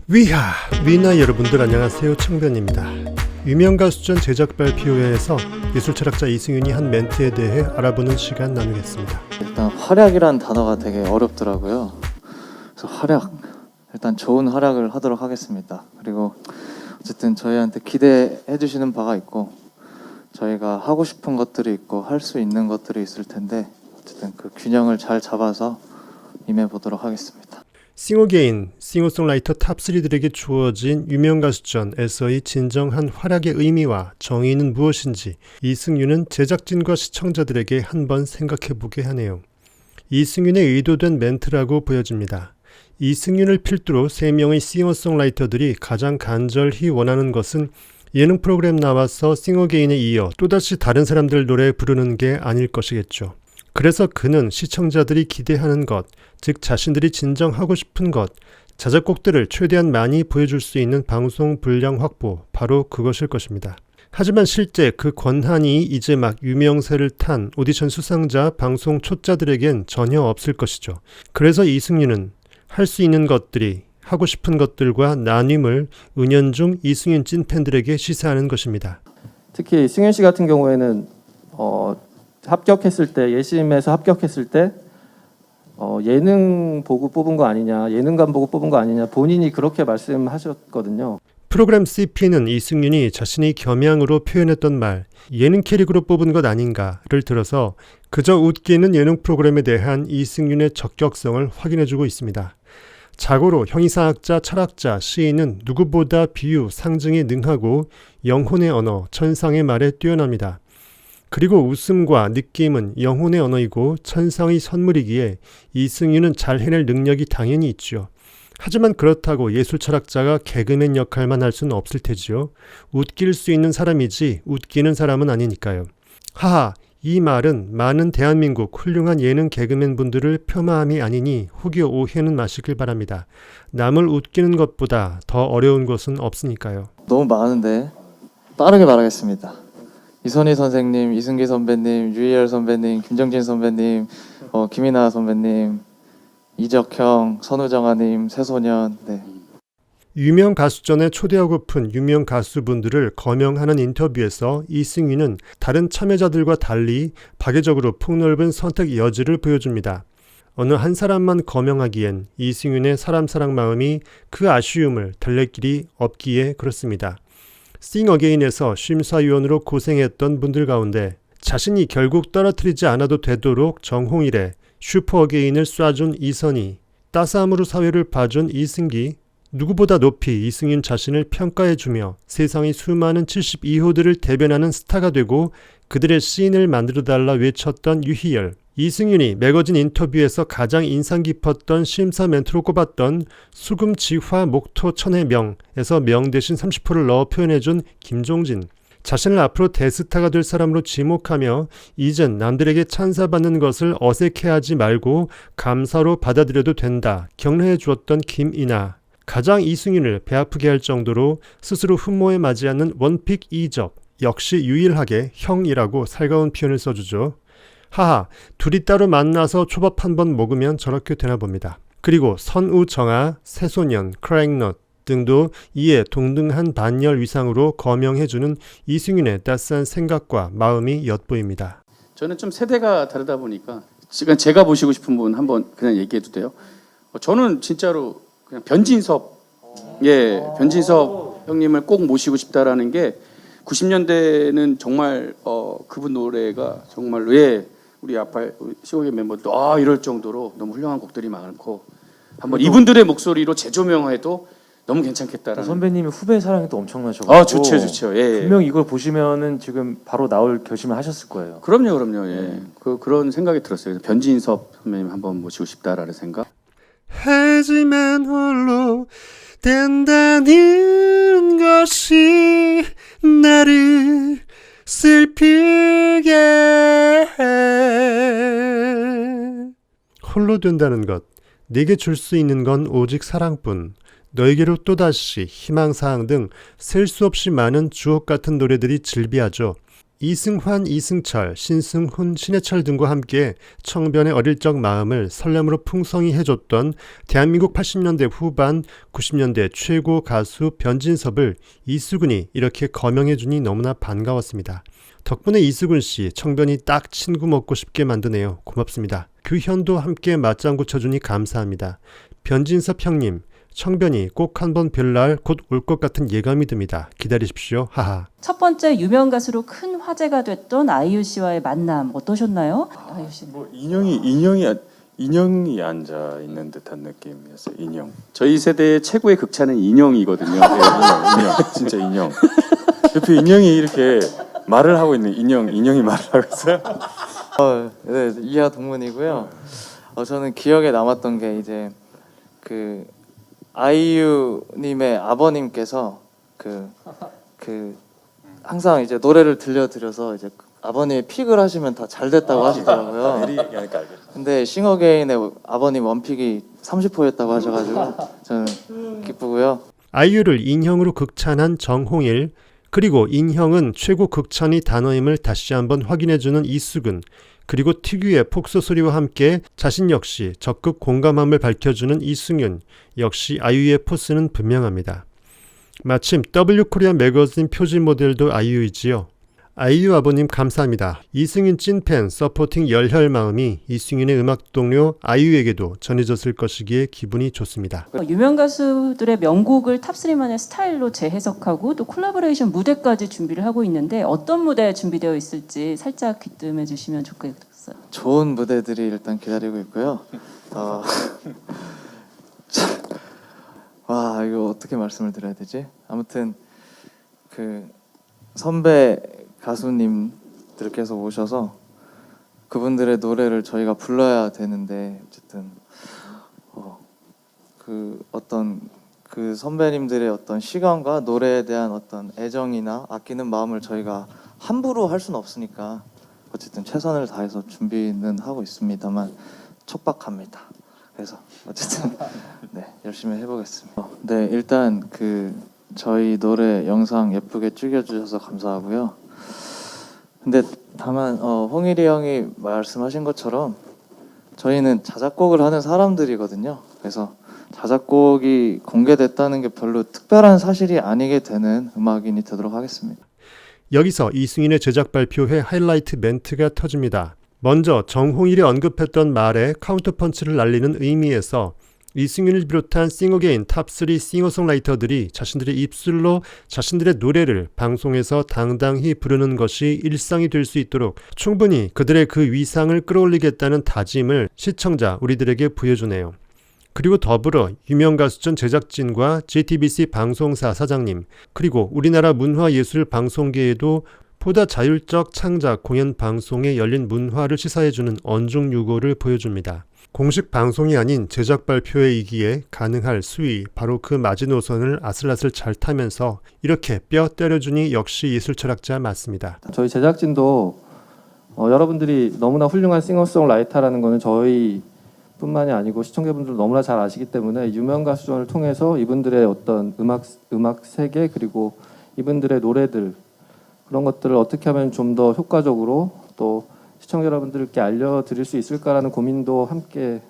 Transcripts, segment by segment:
위나 여러분들 안녕하세요. 청변입니다. 유명 가수전 제작 발표회에서 예술철학자 이승윤이 한 멘트에 대해 알아보는 시간 나누겠습니다. 일단 활약이란 단어가 되게 어렵더라고요. 그래서 활약, 일단 좋은 활약을 하도록 하겠습니다. 그리고 어쨌든 저희한테 기대해 주시는 바가 있고 저희가 하고 싶은 것들이 있고 할 수 있는 것들이 있을 텐데 어쨌든 그 균형을 잘 잡아서 임해보도록 하겠습니다. 싱어게인, 싱어송라이터 탑3들에게 주어진 유명가수전에서의 진정한 활약의 의미와 정의는 무엇인지 이승윤은 제작진과 시청자들에게 한번 생각해보게 하네요. 이승윤의 의도된 멘트라고 보여집니다. 이승윤을 필두로 3명의 싱어송라이터들이 가장 간절히 원하는 것은 예능 프로그램 나와서 싱어게인에 이어 또다시 다른 사람들 노래 부르는 게 아닐 것이겠죠. 그래서 그는 시청자들이 기대하는 것, 즉 자신들이 진정 하고 싶은 것, 자작곡들을 최대한 많이 보여줄 수 있는 방송 분량 확보, 바로 그것일 것입니다. 하지만 실제 그 권한이 이제 막 유명세를 탄 오디션 수상자, 방송 초짜들에겐 전혀 없을 것이죠. 그래서 이승윤은 할 수 있는 것들이 하고 싶은 것들과 나눔을 은연중 이승윤 찐팬들에게 시사하는 것입니다. 특히 승윤 씨 같은 경우에는 합격했을 때, 예심에서 합격했을 때 예능 보고 뽑은 거 아니냐, 예능감 보고 뽑은 거 아니냐, 본인이 그렇게 말씀하셨거든요. 프로그램 CP는 이승윤이 자신의 겸양으로 표현했던 말, 예능 캐릭으로 뽑은 것 아닌가를 들어서 그저 웃기는 예능 프로그램에 대한 이승윤의 적격성을 확인해주고 있습니다. 자고로 형이상학자, 철학자, 시인은 누구보다 비유, 상징에 능하고 영혼의 언어, 천상의 말에 뛰어납니다. 그리고 웃음과 느낌은 영혼의 언어이고 천상의 선물이기에 이승윤은 잘 해낼 능력이 당연히 있죠. 하지만 그렇다고 예술철학자가 개그맨 역할만 할 수는 없을 테지요. 웃길 수 있는 사람이지 웃기는 사람은 아니니까요. 하하, 이 말은 많은 대한민국 훌륭한 예능 개그맨 분들을 폄하함이 아니니 혹여 오해는 마시길 바랍니다. 남을 웃기는 것보다 더 어려운 것은 없으니까요. 너무 많은데 빠르게 말하겠습니다. 이선희 선생님, 이승기 선배님, 유희열 선배님, 김정진 선배님, 김이나 선배님, 이적형, 선우정아님, 새소년. 네. 유명 가수전에 초대하고픈 유명 가수분들을 거명하는 인터뷰에서 이승윤은 다른 참여자들과 달리 파괴적으로 폭넓은 선택 여지를 보여줍니다. 어느 한 사람만 거명하기엔 이승윤의 사람 마음이 그 아쉬움을 달랠 길이 없기에 그렇습니다. 싱어게인에서 심사위원으로 고생했던 분들 가운데 자신이 결국 떨어뜨리지 않아도 되도록 정홍일에 슈퍼어게인을 쏴준 이선희, 따스함으로 사회를 봐준 이승기, 누구보다 높이 이승윤 자신을 평가해주며 세상의 수많은 72호들을 대변하는 스타가 되고 그들의 시인을 만들어달라 외쳤던 유희열, 이승윤이 매거진 인터뷰에서 가장 인상 깊었던 심사 멘트로 꼽았던 수금지화 목토 천해명에서 명 대신 30%를 넣어 표현해준 김종진, 자신을 앞으로 대스타가 될 사람으로 지목하며 이젠 남들에게 찬사받는 것을 어색해하지 말고 감사로 받아들여도 된다 격려해 주었던 김이나, 가장 이승윤을 배아프게 할 정도로 스스로 흠모에 맞지 않는 원픽 이적, 역시 유일하게 형이라고 살가운 표현을 써주죠. 하하, 둘이 따로 만나서 초밥 한 번 먹으면 저렇게 되나 봅니다. 그리고 선우정아, 새소년, 크라잉넛 등도 이에 동등한 반열 위상으로 거명해주는 이승윤의 따스한 생각과 마음이 엿보입니다. 저는 좀 세대가 다르다 보니까 지금 제가 모시고 싶은 분 한번 그냥 얘기해도 돼요? 저는 진짜로 그냥 변진섭, 변진섭 형님을 꼭 모시고 싶다라는 게 90년대는 정말 그분 노래가 정말 우리 아빠 시골의 멤버들 이럴 정도로 너무 훌륭한 곡들이 많고 한번 이분들의 목소리로 재조명해도 너무 괜찮겠다라는. 선배님이 후배 사랑이 또 엄청나셔가지고. 좋죠. 예. 분명 이걸 보시면은 지금 바로 나올 결심을 하셨을 거예요. 그럼요. 예. 그런 생각이 들었어요. 변진섭 선배님 한번 모시고 싶다라는 생각. 하지만 홀로 된다는 것이 나를 슬프게 해. 홀로 된다는 것, 내게 줄 수 있는 건 오직 사랑뿐. 너에게로 또다시 희망사항 등 셀 수 없이 많은 주옥 같은 노래들이 즐비하죠. 이승환, 이승철, 신승훈, 신해철 등과 함께 청변의 어릴 적 마음을 설렘으로 풍성히 해줬던 대한민국 80년대 후반, 90년대 최고 가수 변진섭을 이수근이 이렇게 거명해주니 너무나 반가웠습니다. 덕분에 이수근 씨 청변이 딱 친구 먹고 싶게 만드네요. 고맙습니다. 그 현도 함께 맞장구 쳐주니 감사합니다. 변진섭 형님, 청변이 꼭 한번 뵐 날 곧 올 것 같은 예감이 듭니다. 기다리십시오. 하하. 첫 번째 유명 가수로 큰 화제가 됐던 아이유 씨와의 만남 어떠셨나요? 아이유 씨. 뭐 인형이 앉아 있는 듯한 느낌이었어요. 인형. 저희 세대의 최고의 극찬은 인형이거든요. 네, 인형. 진짜 인형. 옆에 인형이 이렇게 말을 하고 있는 인형이 말을 하고 있어요. 네, 이하 동문이고요. 저는 기억에 남았던 게 이제 그 아이유님의 아버님께서 그 항상 이제 노래를 들려드려서 이제 아버님이 픽을 하시면 다 잘 됐다고 하시더라고요. 미리 얘기하니까 알겠어. 근데 싱어게인의 아버님 원픽이 30호였다고 하셔가지고 저는 기쁘고요. 아이유를 인형으로 극찬한 정홍일, 그리고 인형은 최고 극찬이 단어임을 다시 한번 확인해주는 이수근, 그리고 특유의 폭소 소리와 함께 자신 역시 적극 공감함을 밝혀주는 이승윤, 역시 아이유의 포스는 분명합니다. 마침 W코리아 매거진 표지 모델도 아이유이지요. 아이유 아버님 감사합니다. 이승윤 찐팬 서포팅 열혈 마음이 이승윤의 음악 동료 아이유에게도 전해졌을 것이기에 기분이 좋습니다. 유명 가수들의 명곡을 탑3만의 스타일로 재해석하고 또 콜라보레이션 무대까지 준비를 하고 있는데 어떤 무대 준비되어 있을지 살짝 귀뜸해 주시면 좋겠어요. 좋은 무대들이 일단 기다리고 있고요. 와, 이거 어떻게 말씀을 드려야 되지? 아무튼 그 선배 가수님들께서 오셔서 그분들의 노래를 저희가 불러야 되는데 어쨌든 그 선배님들의 어떤 시간과 노래에 대한 어떤 애정이나 아끼는 마음을 저희가 함부로 할 수는 없으니까 어쨌든 최선을 다해서 준비는 하고 있습니다만 촉박합니다. 그래서 어쨌든 네, 열심히 해보겠습니다. 네, 일단 저희 노래 영상 예쁘게 찍어주셔서 감사하고요. 근데 다만 홍일이 형이 말씀하신 것처럼 저희는 자작곡을 하는 사람들이거든요. 그래서 자작곡이 공개됐다는 게 별로 특별한 사실이 아니게 되는 음악인이 되도록 하겠습니다. 여기서 이승윤의 제작 발표회 하이라이트 멘트가 터집니다. 먼저 정홍일이 언급했던 말에 카운터펀치를 날리는 의미에서 이승윤을 비롯한 싱어게인 탑3 싱어송라이터들이 자신들의 입술로 자신들의 노래를 방송에서 당당히 부르는 것이 일상이 될 수 있도록 충분히 그들의 그 위상을 끌어올리겠다는 다짐을 시청자 우리들에게 보여주네요. 그리고 더불어 유명 가수전 제작진과 JTBC 방송사 사장님, 그리고 우리나라 문화예술 방송계에도 보다 자율적 창작 공연 방송에 열린 문화를 시사해주는 언중유고를 보여줍니다. 공식 방송이 아닌 제작 발표회이기에 가능할 수위, 바로 그 마지노선을 아슬아슬 잘 타면서 이렇게 뼈 때려주니 역시 예술 철학자 맞습니다. 저희 제작진도 여러분들이 너무나 훌륭한 싱어송라이터라는 거는 저희뿐만이 아니고 시청자분들도 너무나 잘 아시기 때문에 유명 가수전을 통해서 이분들의 어떤 음악 세계 그리고 이분들의 노래들 그런 것들을 어떻게 하면 좀 더 효과적으로 또 시청자 여러분들께 알려드릴 수 있을까라는 고민도 함께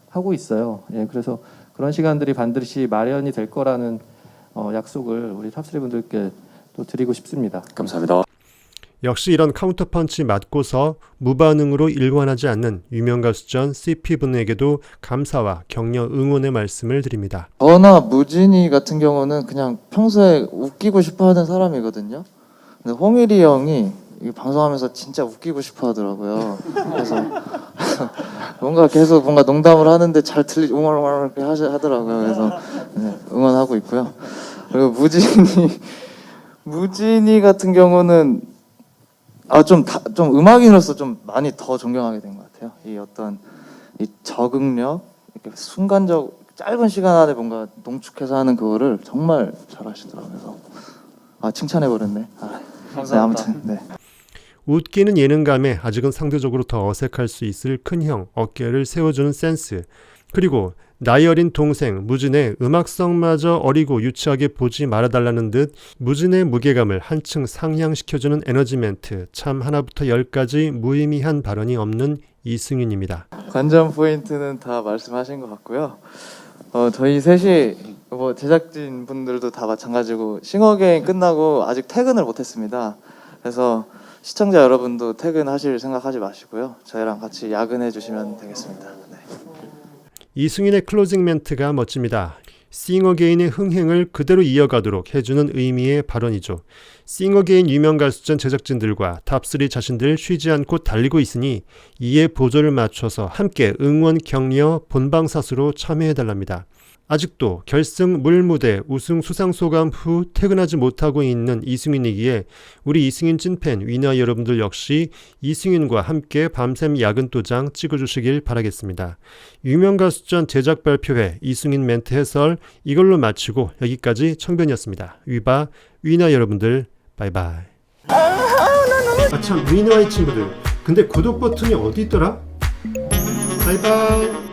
하고 있어요. 예, 그래서 그런 시간들이 반드시 마련이 될 거라는 약속을 우리 탑3 분들께 또 드리고 싶습니다. 감사합니다. 역시 이런 카운터펀치 맞고서 무반응으로 일관하지 않는 유명 가수전 CP분에게도 감사와 격려 응원의 말씀을 드립니다. 저나 무진이 같은 경우는 그냥 평소에 웃기고 싶어하는 사람이거든요. 근데 홍일이 형이 이 방송하면서 진짜 웃기고 싶어 하더라고요. 그래서 뭔가 계속 농담을 하는데 잘 웅얼웅얼 이렇게 하더라고요. 그래서 네, 응원하고 있고요. 그리고 무진이 같은 경우는 좀 음악인으로서 좀 많이 더 존경하게 된 것 같아요. 이 적응력, 이렇게 순간적 짧은 시간 안에 뭔가 농축해서 하는 그거를 정말 잘하시더라고요. 그래서 칭찬해 버렸네. 감사합니다. 네, 아무튼 네. 웃기는 예능감에 아직은 상대적으로 더 어색할 수 있을 큰형, 어깨를 세워주는 센스, 그리고 나이 어린 동생 무진의 음악성마저 어리고 유치하게 보지 말아달라는 듯 무진의 무게감을 한층 상향시켜주는 에너지 멘트, 참 하나부터 열까지 무의미한 발언이 없는 이승윤입니다. 관전 포인트는 다 말씀하신 것 같고요. 저희 셋이 제작진 분들도 다 마찬가지고 싱어게인 끝나고 아직 퇴근을 못했습니다. 그래서 시청자 여러분도 퇴근하실 생각하지 마시고요. 저희랑 같이 야근해 주시면 되겠습니다. 네. 이승윤의 클로징 멘트가 멋집니다. 싱어게인의 흥행을 그대로 이어가도록 해주는 의미의 발언이죠. 싱어게인 유명 가수전 제작진들과 탑3 자신들 쉬지 않고 달리고 있으니 이에 보조를 맞춰서 함께 응원 격려 본방사수로 참여해달랍니다. 아직도 결승 물무대 우승 수상소감 후 퇴근하지 못하고 있는 이승윤이기에 우리 이승윤 찐팬 위너 여러분들 역시 이승윤과 함께 밤샘 야근 도장 찍어주시길 바라겠습니다. 유명 가수전 제작 발표회 이승윤 멘트 해설 이걸로 마치고 여기까지 청변이었습니다. 위바 위너 여러분들 바이바이. 아참 위너의 친구들 근데 구독 버튼이 어디 있더라? 바이바이.